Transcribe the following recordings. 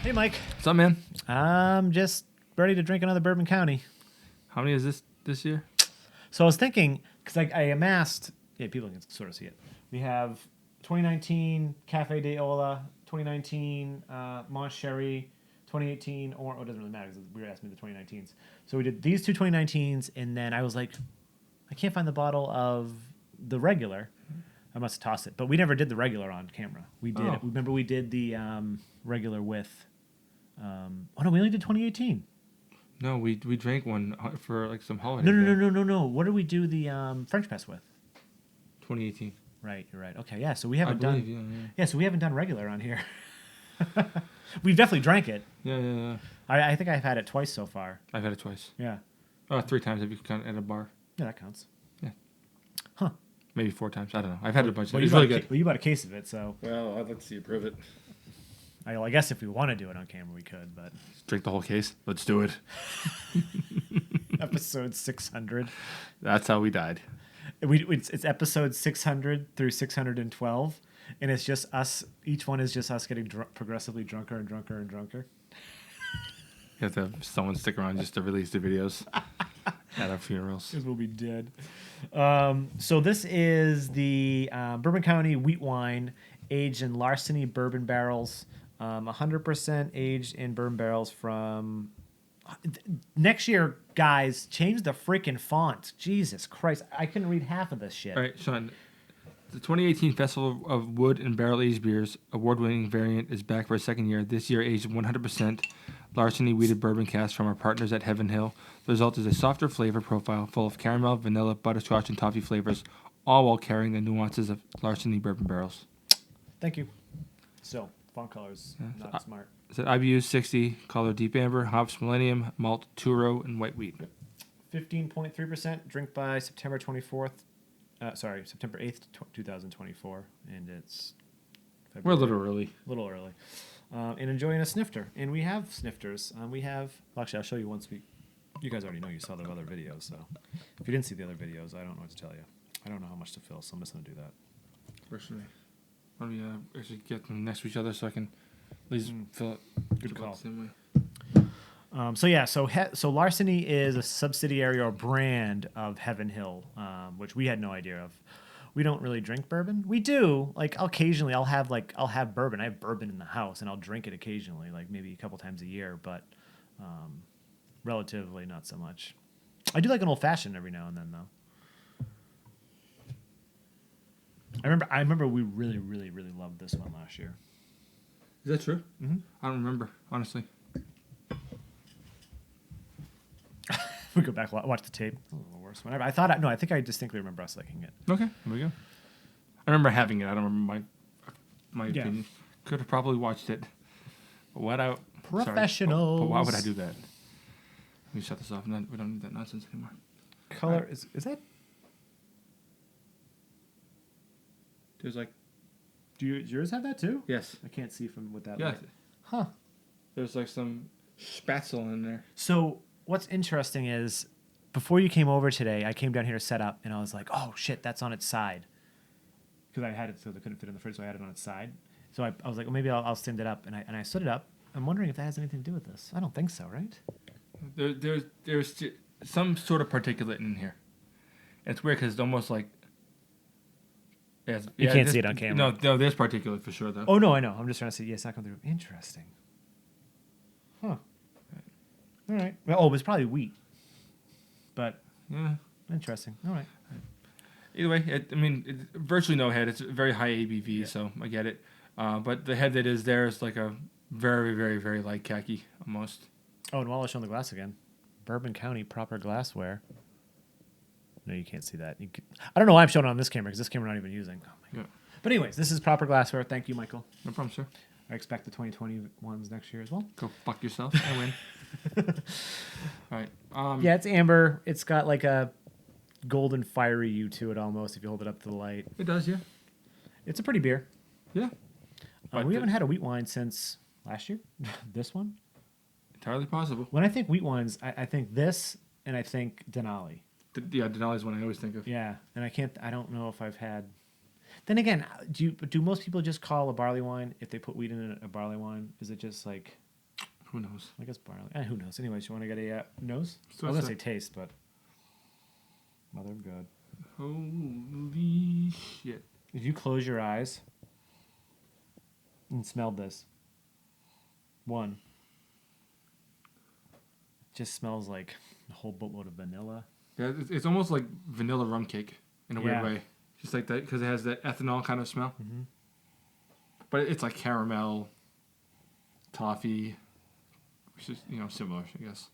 Hey, Mike. What's up, man? I'm just ready to drink another Bourbon County. How many is this year? So I was thinking, because I amassed, people can sort of see it. We have 2019 Cafe de Ola, 2019 Monch Sherry, 2018, or it doesn't really matter because we were asking me the 2019s. So we did these two 2019s, and then I was like, I can't find the bottle of the regular. I must have tossed it, but we never did the regular on camera. We did. Oh. Remember, we did the regular with. Oh no, we only did 2018. No, we drank one for like some holiday. No. What did we do the French press with? 2018. Right, you're right. Okay, yeah. So we haven't done. Yeah. So we haven't done regular on here. We've definitely drank it. Yeah. I think I've had it twice so far. I've had it twice. Yeah. 3 times if you count at a bar. Yeah, that counts. Yeah. Huh. Maybe 4 times. I don't know. I've had it a bunch. Well, It's really good. Well, you bought a case of it, so. Well, I'd like to see you prove it. I guess if we want to do it on camera, we could, but. Drink the whole case. Let's do it. Episode 600. That's how we died. It's episode 600 through 612, and it's just us. Each one is just us getting progressively drunker and drunker and drunker. You have to have someone stick around just to release the videos at our funerals. Because we'll be dead. So this is the Bourbon County Wheatwine, aged in Larceny bourbon barrels. 100% aged in bourbon barrels from... Next year, guys, change the freaking font. Jesus Christ. I couldn't read half of this shit. All right, Sean. The 2018 Festival of Wood and Barrel Aged Beers award-winning variant is back for a second year. This year, aged 100% Larceny wheated bourbon cask from our partners at Heaven Hill. The result is a softer flavor profile full of caramel, vanilla, butterscotch, and toffee flavors, all while carrying the nuances of Larceny bourbon barrels. Thank you. So, font colors, not smart. It's an IBU 60, color deep amber, hops millennium, malt Turo, and white wheat. 15.3%, drink by September 24th. September 8th, 2024, and it's February. We're a little early. And enjoying a snifter. And we have snifters. Actually, I'll show you once you guys already know you saw the other videos, so if you didn't see the other videos, I don't know what to tell you. I don't know how much to fill, so I'm just going to do that. Personally, why don't we actually get them next to each other so I can at least fill it. Good call. The same way. So Larceny is a subsidiary or brand of Heaven Hill, which we had no idea of. We don't really drink bourbon. We do, like occasionally. I'll have bourbon. I have bourbon in the house, and I'll drink it occasionally, like maybe a couple times a year, but relatively not so much. I do like an old fashioned every now and then, though. I remember we really, really, really loved this one last year. Is that true? Mm-hmm. I don't remember, honestly. We go back, watch the tape. A little worse. Whatever. I think I distinctly remember us liking it. Okay, there we go. I remember having it. I don't remember my opinion. Could have probably watched it. But Professionals. But why would I do that? Let me shut this off. We don't need that nonsense anymore. Color is that? There's like. Do yours have that too? Yes. I can't see from what that. Yeah. Light. Huh. There's like some spatzel in there. So what's interesting is, before you came over today, I came down here to set up, and I was like, "Oh shit, that's on its side," because I had it so it couldn't fit in the fridge, so I had it on its side. So I was like, "Well, maybe I'll stand it up," and I stood it up. I'm wondering if that has anything to do with this. I don't think so, right? There's some sort of particulate in here. It's weird because it's almost like. You can't see it on camera. No, there's particulate for sure, though. Oh, no, I know. I'm just trying to see. Yeah, it's not coming through. Interesting. Huh. All right. Well, it was probably wheat. But, yeah. Interesting. All right. Either way, virtually no head. It's very high ABV, so I get it. But the head that is there is like a very, very, very light khaki, almost. Oh, and while I was showing the glass again, Bourbon County proper glassware. No, you can't see that. I don't know why I'm showing it on this camera, because this camera I'm not even using. Oh my God. But anyways, this is proper glassware. Thank you, Michael. No problem, sir. I expect the 2020 ones next year as well. Go fuck yourself. I win. All right. Yeah, it's amber. It's got like a golden fiery hue to it almost if you hold it up to the light. It does, yeah. It's a pretty beer. Yeah. We haven't had a wheat wine since last year. This one? Entirely possible. When I think wheat wines, I think this and I think Denali. Denali is one I always think of. Yeah, and I don't know if I've had. Then again, do most people just call a barley wine if they put wheat in a barley wine? Is it just like Who knows? I guess barley. Who knows? Anyways, you want to get a nose? So I was it's going to say taste, but mother of God. Holy shit. If you close your eyes and smell this, one, it just smells like a whole boatload of vanilla. Yeah, it's almost like vanilla rum cake in a weird Yeah. way. Just like that, because it has that ethanol kind of smell. Mm-hmm. But it's like caramel, toffee, which is, similar, I guess.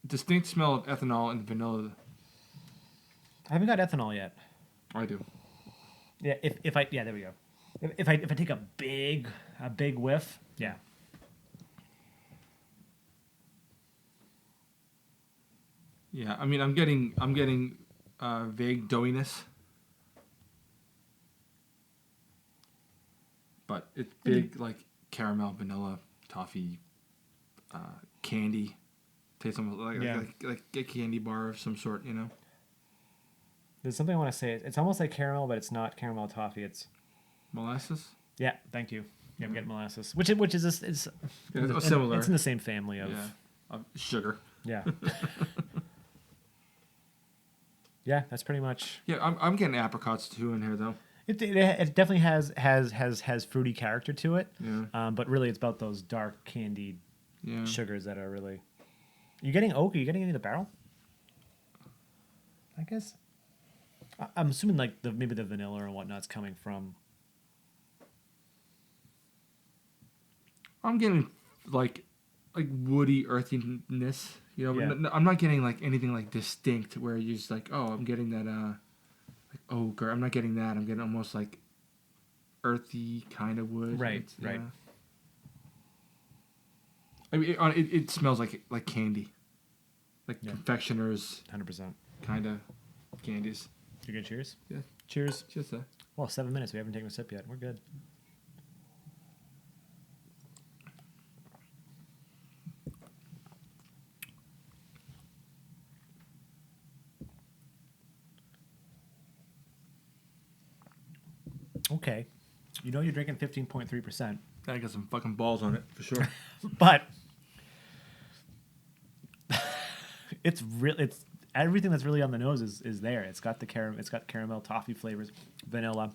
Distinct smell of ethanol and vanilla. I haven't got ethanol yet. I do. Yeah, if I there we go. If I take a big whiff, yeah. Yeah, I mean, I'm getting vague doughiness, but it's big like caramel, vanilla, toffee, candy. Tastes almost like a candy bar of some sort, There's something I want to say. It's almost like caramel, but it's not caramel toffee. It's Molasses. yeah. Thank you. Yeah, I'm getting molasses, which is it's similar. It's in the same family of Sugar. yeah. Yeah, that's pretty much. Yeah, I'm getting apricots too in here though. It definitely has fruity character to it. Yeah. But really, it's about those dark candied Yeah. sugars that are really. You getting oak? Are you getting any of the barrel? I guess. I'm assuming like maybe the vanilla and whatnot's coming from. I'm getting like woody earthiness, Yeah. but I'm not getting like anything like distinct where you're just like, oh, I'm getting that like oak, or I'm not getting that. I'm getting almost like earthy kind of wood. Right, right. Yeah. I mean, it smells like candy, like confectioners 100%. kind of candies. You good? Cheers. Yeah. Cheers. Just Well, 7 minutes. We haven't taken a sip yet. We're good. Okay. You're drinking 15.3%. I got some fucking balls on it for sure. But it's everything that's really on the nose is there. It's got caramel, toffee flavors, vanilla.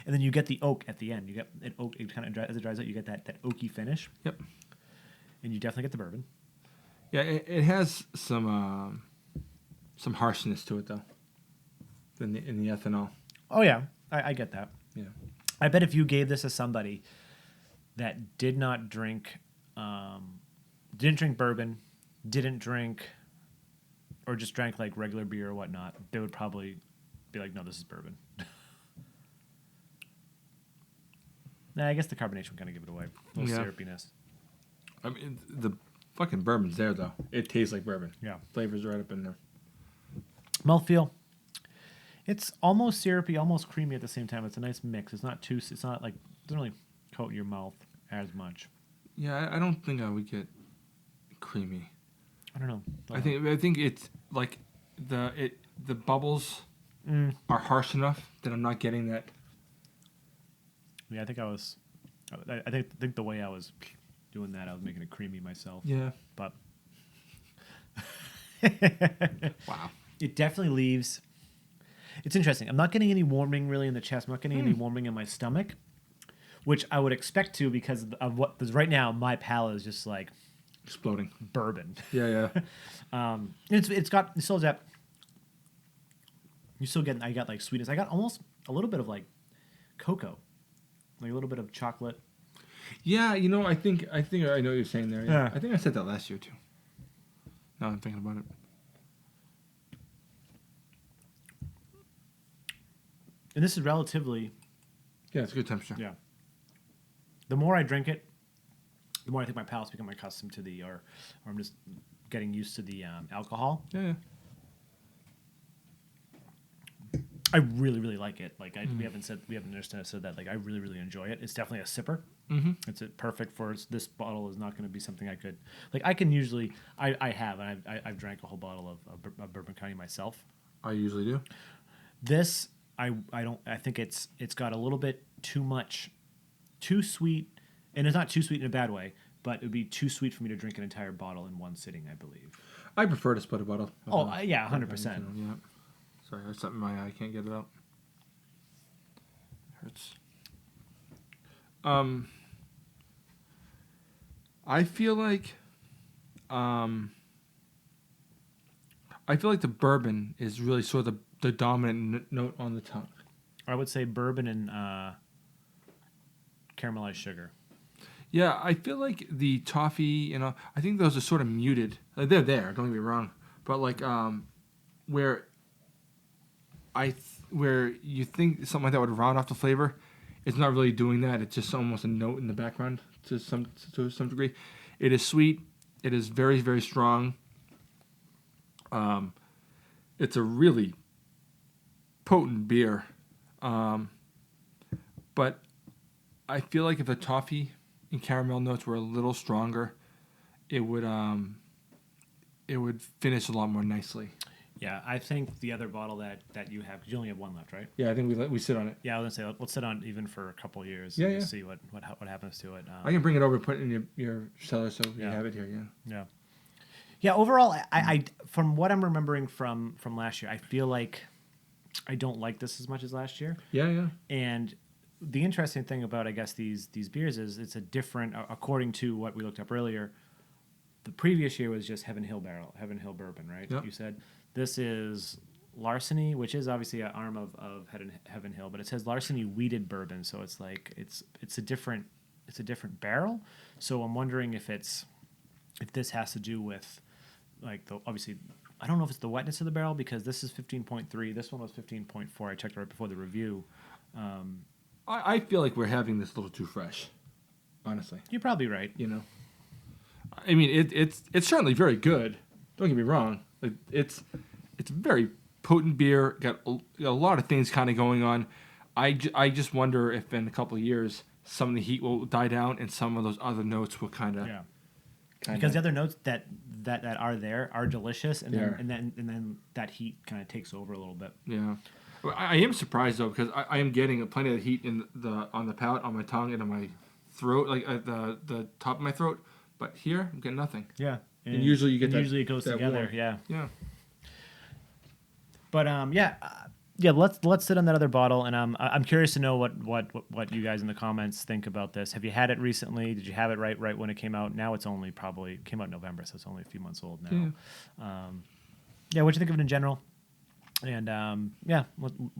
And then you get the oak at the end. You get an oak. It kind of as it dries out, you get that oaky finish. Yep. And you definitely get the bourbon. Yeah, it has some harshness to it though. In the ethanol. Oh yeah, I get that. Yeah. I bet if you gave this to somebody that didn't drink bourbon, didn't drink, or just drank like regular beer or whatnot, they would probably be like, "No, this is bourbon." Nah, I guess the carbonation would kind of give it away. A little syrupiness. I mean, the fucking bourbon's there though. It tastes like bourbon. Yeah. Flavors right up in there. Mouthfeel. It's almost syrupy, almost creamy at the same time. It's a nice mix. It's not like it doesn't really coat your mouth as much. Yeah, I don't think I would get creamy. I don't know. I think it's like the bubbles are harsh enough that I'm not getting that. Yeah, I think the way I was doing that, I was making it creamy myself. Yeah. But Wow. it definitely leaves. It's interesting. I'm not getting any warming really in the chest. I'm not getting any warming in my stomach, which I would expect to because of because right now my palate is just like Exploding. bourbon. Yeah. It's got you still that. You still get. I got like sweetness. I got almost a little bit of like cocoa, like a little bit of chocolate. Yeah, I think I know what you're saying there. Yeah. I think I said that last year too. Now I'm thinking about it. And this is relatively. Yeah, it's a good temperature. Yeah. The more I drink it, the more I think my palate's becoming accustomed to or I'm just getting used to the alcohol. Yeah. I really, really like it. Like we haven't said that. Like I really, really enjoy it. It's definitely a sipper. Mm-hmm. It's perfect for this bottle. Is not going to be something I could like. I can usually I have and I've drank a whole bottle of Bourbon County myself. I usually do. This I don't. I think it's got a little bit too much, too sweet, And it's not too sweet in a bad way, but it would be too sweet for me to drink an entire bottle in one sitting, I believe. I prefer to split a bottle. Oh, yeah, 100%. Yeah. Sorry, there's something in my eye. I can't get it out. It hurts. I feel like the bourbon is really sort of the dominant note on the tongue. I would say bourbon and caramelized sugar. Yeah, I feel like the toffee, I think those are sort of muted. Like, they're there, don't get me wrong. But like where you think something like that would round off the flavor, it's not really doing that. It's just almost a note in the background to some degree. It is sweet. It is very, very strong. It's a really potent beer. But I feel like if the toffee and caramel notes were a little stronger, it would finish a lot more nicely. Yeah, I think the other bottle that you have, because you only have one left, right? Yeah, I think we sit on it. Yeah, I was gonna say let's sit on it even for a couple of years. Yeah. See what happens to it. I can bring it over and put it in your cellar so you have it here. Yeah. Overall, I from what I'm remembering from last year, I feel like I don't like this as much as last year. Yeah. And the interesting thing about, I guess, these beers is it's a different, according to what we looked up earlier. The previous year was just Heaven Hill Bourbon, right? Yep. You said this is Larceny, which is obviously an arm of Heaven Hill, but it says Larceny Wheated Bourbon, so it's like it's a different barrel. So I'm wondering if this has to do with like obviously I don't know if it's the wetness of the barrel, because this is 15.3, this one was 15.4. I checked right before the review. I feel like we're having this a little too fresh, honestly. You're probably right. I mean, it's certainly very good. Don't get me wrong. Like, it's a very potent beer. Got a lot of things kind of going on. I just wonder if in a couple of years some of the heat will die down and some of those other notes will kind of. Yeah. Because the other notes that are there are delicious, and then that heat kind of takes over a little bit. Yeah. I am surprised though, because I am getting plenty of heat on the palate, on my tongue, and on my throat, like at the top of my throat. But here, I'm getting nothing. Yeah. And usually you get that. Usually it goes together. Warm. Yeah. Yeah. But let's sit on that other bottle, and I'm curious to know what you guys in the comments think about this. Have you had it recently? Did you have it right when it came out? Now it's only probably came out in November, so it's only a few months old now. Yeah. What'd you think of it in general? And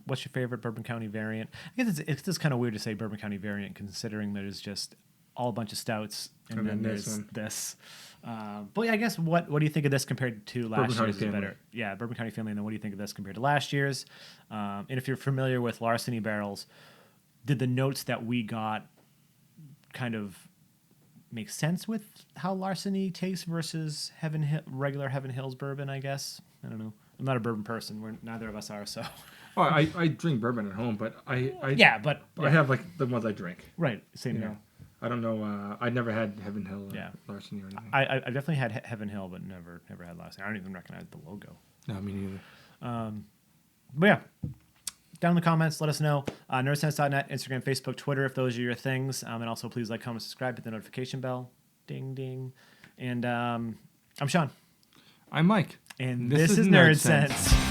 what's your favorite Bourbon County variant? I guess it's just kind of weird to say Bourbon County variant, considering there's just all a bunch of stouts, and then there's this. But yeah, I guess what do you think of this compared to last year's? Better, yeah, Bourbon County Family. And then what do you think of this compared to last year's? And if you're familiar with Larceny barrels, did the notes that we got kind of make sense with how Larceny tastes versus regular Heaven Hills bourbon? I guess I don't know. I'm not a bourbon person. Neither of us are. So. Well, I drink bourbon at home, but I have like the ones I drink. Right. Same here. I don't know. I never had Heaven Hill Larceny or anything. I definitely had Heaven Hill, but never had Larceny. I don't even recognize the logo. No, me neither. But yeah, down in the comments, let us know. Nerdsense.net, Instagram, Facebook, Twitter, if those are your things. And also please like, comment, subscribe, hit the notification bell. Ding, ding. And I'm Sean. I'm Mike. And this is Nerdsense.